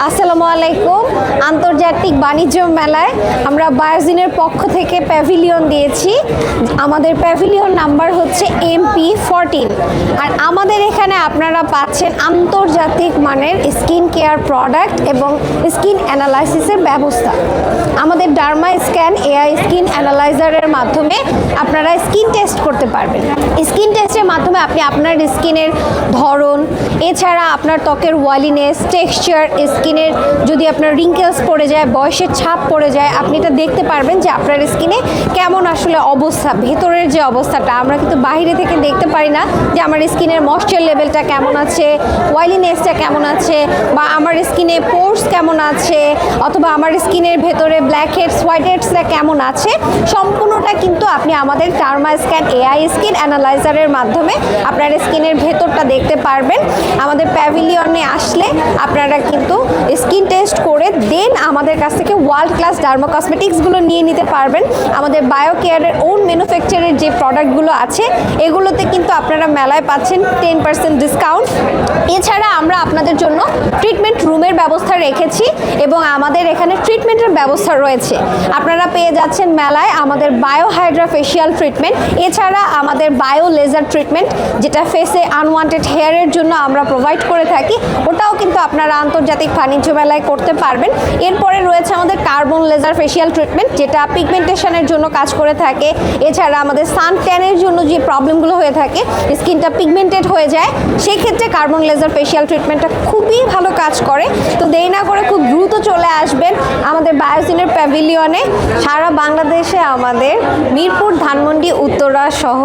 আসসালামু আলাইকুম। আন্তর্জাতিক বাণিজ্য মেলায় আমরা বায়োজিনের পক্ষ থেকে প্যাভিলিয়ন দিয়েছি। আমাদের প্যাভিলিয়ন নাম্বার হচ্ছে MP14। আর আমাদের এখানে আপনারা পাচ্ছেন আন্তর্জাতিক মানের স্কিন কেয়ার প্রোডাক্ট এবং স্কিন অ্যানালাইসিসের ব্যবস্থা। আমাদের ডার্মা স্ক্যান এআই স্কিন অ্যানালাইজারের মাধ্যমে আপনারা স্কিন টেস্ট করতে পারবেন। স্কিন টেস্টের মাধ্যমে আপনি আপনার স্কিনের ধরন, এছাড়া আপনার ত্বকের ওয়ালিনেস, টেক্সচার, স্কিনের যদি আপনার রিঙ্কেলস পড়ে যায়, বয়সের ছাপ পড়ে যায়, আপনি এটা দেখতে পারবেন যে আপনার স্কিনে কেমন আসলে অবস্থা, ভেতরের যে অবস্থাটা আমরা কিন্তু বাইরে থেকে দেখতে পারি না, যে আমার স্কিনের ময়েশ্চার লেভেলটা কেমন আছে, ওয়াইলিনেসটা কেমন আছে, বা আমার স্কিনে পোর্স কেমন আছে, অথবা আমার স্কিনের ভেতরে ব্ল্যাক হেডস, হোয়াইট হেডসটা কেমন আছে, সম্পূর্ণটা কিন্তু আপনি আমাদের ডার্মা স্ক্যান এআই স্কিন অ্যানালাইজারের মাধ্যমে আপনার স্কিনের ভেতরটা দেখতে পারবেন। আমাদের প্যাভিলিয়নে আসলে আপনারা কিন্তু স্কিন টেস্ট করে দেন আমাদের কাছ থেকে ওয়ার্ল্ড ক্লাস ডার্মা কসমেটিক্সগুলো নিয়ে নিতে পারবেন। আমাদের বায়ো কেয়ারের ওন ম্যানুফ্যাকচারের যে প্রোডাক্টগুলো আছে এগুলোতে কিন্তু আপনারা মেলায় পাচ্ছেন 10% ডিসকাউন্ট। এছাড়া আমরা আপনাদের জন্য ট্রিটমেন্ট রুমের ব্যবস্থা রেখেছি এবং আমাদের এখানে ট্রিটমেন্টের ব্যবস্থা রয়েছে। আপনারা পেয়ে যাচ্ছেন মেলায় আমাদের বায়ো হাইড্রা ফেশিয়াল ট্রিটমেন্ট, এছাড়া আমাদের বায়ো লেজার ট্রিটমেন্ট, যেটা ফেসে আনওয়ান্টেড হেয়ারের জন্য আমরা প্রোভাইড করে থাকি, ওটাও কিন্তু আপনারা আন্তর্জাতিক বাণিজ্য মেলায় করতে পারবেন। এরপরে রয়েছে আমাদের কার্বন লেজার ফেশিয়াল ট্রিটমেন্ট, যেটা পিগমেন্টেশনের জন্য কাজ করে থাকে। এছাড়া আমাদের সান ট্যানের জন্য যে প্রবলেমগুলো হয়ে থাকে, স্কিনটা পিগমেন্টেড হয়ে যায়, সেই ক্ষেত্রে কার্বন লেজার ফেশিয়াল ট্রিটমেন্টটা খুবই ভালো কাজ করে। তো দেরি না করে খুব দ্রুত চলে আসবেন আমাদের বায়োজিনের প্যাভিলিয়নে। সারা বাংলাদেশে আমাদের মিরপুর, ধানমন্ডি, উত্তরা সহ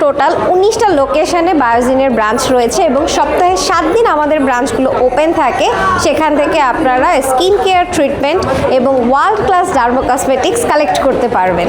টোটাল 19টা লোকেশনে বায়োজিনের ব্রাঞ্চ রয়েছে এবং সপ্তাহে 7 দিন আমাদের ব্রাঞ্চগুলো ওপেন থাকে। সেখান থেকে আপনারা স্কিন কেয়ার ট্রিটমেন্ট এবং world class derma cosmetics collect করতে পারবেন।